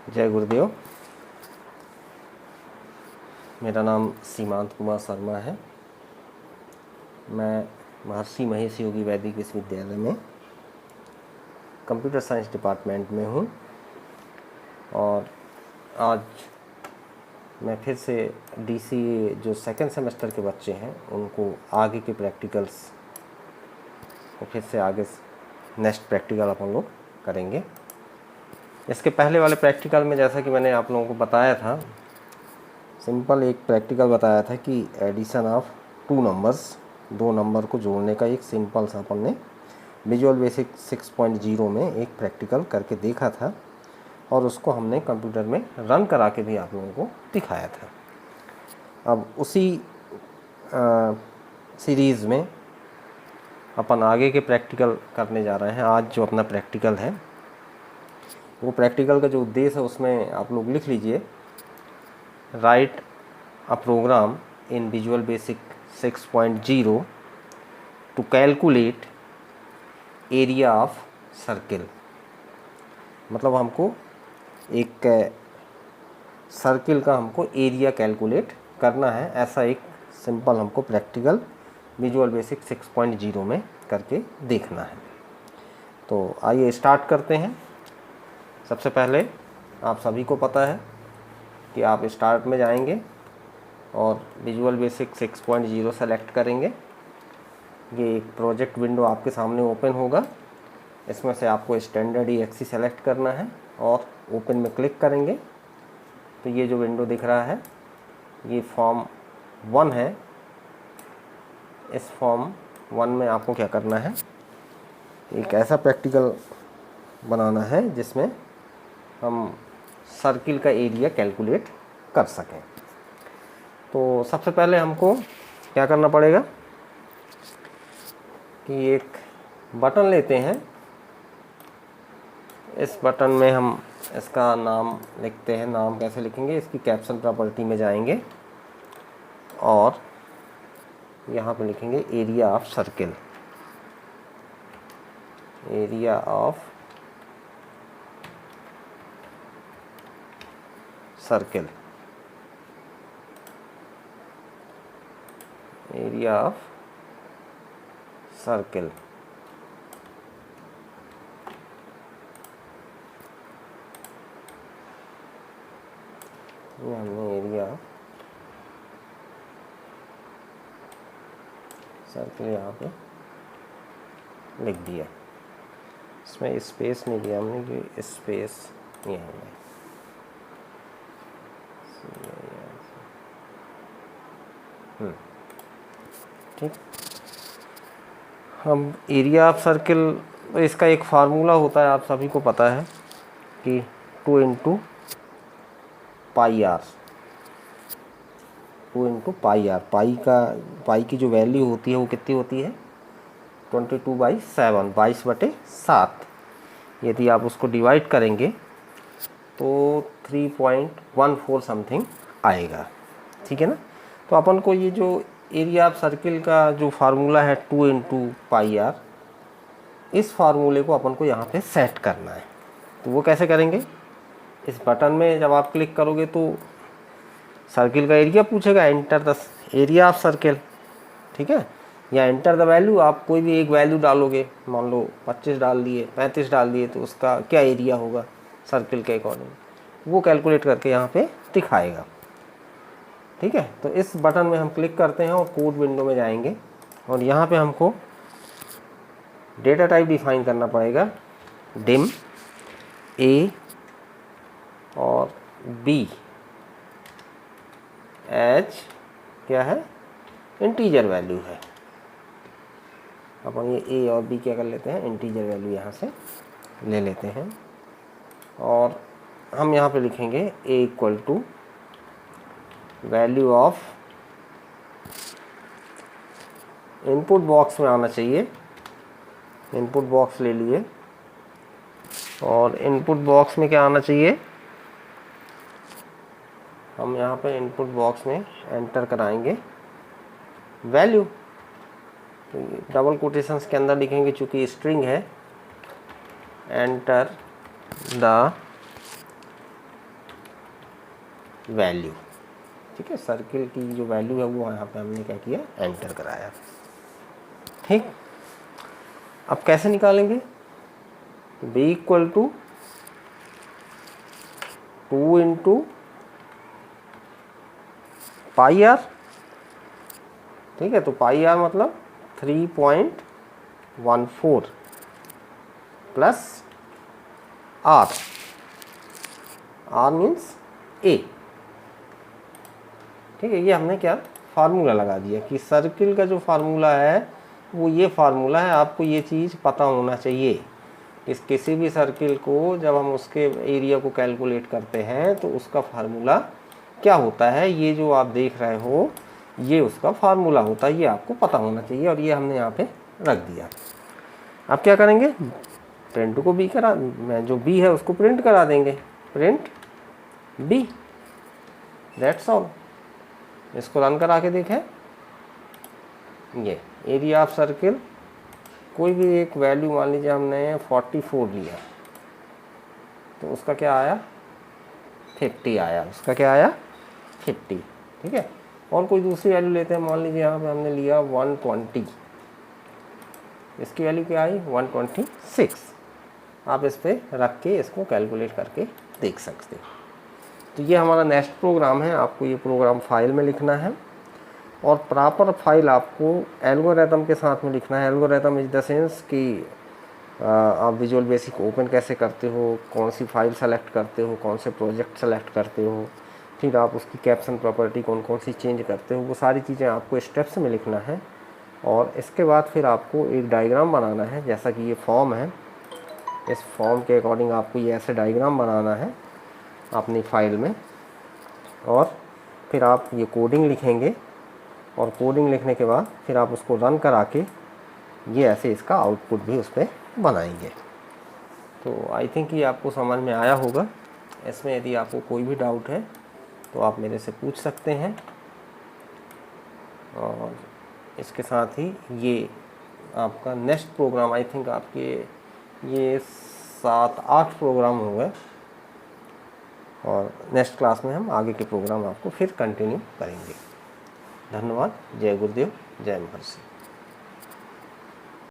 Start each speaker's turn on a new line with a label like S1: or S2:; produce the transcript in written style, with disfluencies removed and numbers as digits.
S1: जय गुरुदेव। मेरा नाम सीमांत कुमार शर्मा है। मैं महर्षि महेश योगी वैदिक विश्वविद्यालय में कंप्यूटर साइंस डिपार्टमेंट में हूँ और आज मैं फिर से डीसीए जो सेकंड सेमेस्टर के बच्चे हैं उनको आगे के प्रैक्टिकल्स को फिर से आगे नेक्स्ट प्रैक्टिकल अपन लोग करेंगे। इसके पहले वाले प्रैक्टिकल में जैसा कि मैंने आप लोगों को बताया था, सिंपल एक प्रैक्टिकल बताया था कि एडिशन ऑफ टू नंबर्स, दो नंबर को जोड़ने का एक सिंपल सा अपन ने विजुअल बेसिक 6.0 में एक प्रैक्टिकल करके देखा था और उसको हमने कंप्यूटर में रन करा के भी आप लोगों को दिखाया था। अब उसी सीरीज़ में अपन आगे के प्रैक्टिकल करने जा रहे हैं। आज जो अपना प्रैक्टिकल है वो प्रैक्टिकल का जो उद्देश्य है उसमें आप लोग लिख लीजिए, write a program in Visual Basic 6.0 to calculate area of circle. मतलब हमको एक सर्किल का हमको एरिया कैलकुलेट करना है, ऐसा एक सिंपल हमको प्रैक्टिकल विजुअल बेसिक 6.0 में करके देखना है। तो आइए स्टार्ट करते हैं। सबसे पहले आप सभी को पता है कि आप स्टार्ट में जाएंगे और विजुअल बेसिक 6.0 सेलेक्ट करेंगे। ये एक प्रोजेक्ट विंडो आपके सामने ओपन होगा। इसमें से आपको स्टैंडर्ड EXE सेलेक्ट करना है और ओपन में क्लिक करेंगे तो ये जो विंडो दिख रहा है ये फॉर्म 1 है। इस फॉर्म 1 में आपको क्या करना है, एक ऐसा प्रैक्टिकल बनाना है जिसमें हम सर्किल का एरिया कैलकुलेट कर सकें। तो सबसे पहले हमको क्या करना पड़ेगा कि एक बटन लेते हैं। इस बटन में हम इसका नाम लिखते हैं। नाम कैसे लिखेंगे, इसकी कैप्शन प्रॉपर्टी में जाएंगे और यहाँ पे लिखेंगे area of circle. Area of circle, area of circle. ये हमने एरिया ऑफ सर्किल यहाँ पे लिख दिया। इसमें स्पेस नहीं दिया हमने कि स्पेस ये है। ठीक। हम एरिया ऑफ सर्किल, इसका एक फार्मूला होता है, आप सभी को पता है कि 2 × पाई आर। 2 × pi are. पाई की जो वैल्यू होती है वो कितनी होती है, 22/7, 22/7। यदि आप उसको डिवाइड करेंगे तो 3.14 समथिंग आएगा। ठीक है ना। तो अपन को ये जो एरिया ऑफ सर्किल का जो फार्मूला है 2 × पाई आर, इस फार्मूले को अपन को यहाँ पे सेट करना है। तो वो कैसे करेंगे, इस बटन में जब आप क्लिक करोगे तो सर्किल का एरिया पूछेगा, enter the area of circle. ठीक है, या एंटर द वैल्यू, आप कोई भी एक वैल्यू डालोगे, मान लो 25 डाल दिए, 35 डाल दिए, तो उसका क्या एरिया होगा सर्किल के अकॉर्डिंग, वो कैलकुलेट करके यहाँ पे दिखाएगा। ठीक है, तो इस बटन में हम क्लिक करते हैं और कोड विंडो में जाएंगे और यहाँ पे हमको डेटा टाइप डिफाइन करना पड़ेगा, डिम ए और बी एच क्या है, इंटीजर वैल्यू है। अपन ये ए और बी क्या कर लेते हैं, इंटीजर वैल्यू यहाँ से ले लेते हैं और हम यहाँ पे लिखेंगे ए = वैल्यू ऑफ, इनपुट बॉक्स में आना चाहिए। इनपुट बॉक्स ले लिए और इनपुट बॉक्स में क्या आना चाहिए, हम यहाँ पे इनपुट बॉक्स में एंटर कराएंगे वैल्यू। तो डबल कोटेशंस के अंदर लिखेंगे, चूँकि स्ट्रिंग है, एंटर द वैल्यू, ठीक है, सर्किल की जो वैल्यू है वो यहाँ पे हमने क्या किया, एंटर कराया। ठीक, अब कैसे निकालेंगे, b equal to 2 into pi R, ठीक है, तो पाई आर मतलब 3.14 plus R, R means a, ठीक है। ये हमने क्या फार्मूला लगा दिया कि सर्किल का जो फार्मूला है वो ये फार्मूला है, आपको ये चीज़ पता होना चाहिए। इस किसी भी सर्किल को जब हम उसके एरिया को कैलकुलेट करते हैं तो उसका फार्मूला क्या होता है, ये जो आप देख रहे हो ये उसका फार्मूला होता है, ये आपको पता होना चाहिए, और ये हमने यहाँ पे रख दिया। अब क्या करेंगे, प्रिंट को बी करा, मैं जो बी है उसको प्रिंट करा देंगे, प्रिंट बी, दैट्स ऑल। इसको रन करा के देखें, ये एरिया ऑफ सर्किल कोई भी एक वैल्यू मान लीजिए हमने 44 लिया तो उसका क्या आया, 50 आया, उसका क्या आया 50, ठीक है। और कोई दूसरी वैल्यू लेते हैं, मान लीजिए यहाँ पे हमने लिया 120, इसकी वैल्यू क्या आई 126। आप इस पर रख के इसको कैलकुलेट करके देख सकते हैं। तो ये हमारा नेक्स्ट प्रोग्राम है, आपको ये प्रोग्राम फाइल में लिखना है, और प्रॉपर फाइल आपको एल्गोरिथम के साथ में लिखना है। एल्गोरिथम इज द सेंस कि आप विजुअल बेसिक ओपन कैसे करते हो, कौन सी फाइल सेलेक्ट करते हो, कौन से प्रोजेक्ट सेलेक्ट करते हो, फिर आप उसकी कैप्शन प्रॉपर्टी कौन कौन सी चेंज करते हो, वो सारी चीज़ें आपको स्टेप्स में लिखना है। और इसके बाद फिर आपको एक डायग्राम बनाना है, जैसा कि ये फॉर्म है, इस फॉर्म के अकॉर्डिंग आपको ये ऐसे डायग्राम बनाना है अपनी फाइल में, और फिर आप ये कोडिंग लिखेंगे, और कोडिंग लिखने के बाद फिर आप उसको रन करा के ये ऐसे इसका आउटपुट भी उस पर बनाएंगे। तो आई थिंक ये आपको समझ में आया होगा। इसमें यदि आपको कोई भी डाउट है तो आप मेरे से पूछ सकते हैं। और इसके साथ ही ये आपका नेक्स्ट प्रोग्राम, आई थिंक आपके ये 7-8 प्रोग्राम हो गए, और नेक्स्ट क्लास में हम आगे के प्रोग्राम आपको फिर कंटिन्यू करेंगे। धन्यवाद। जय गुरुदेव, जय महर्षि।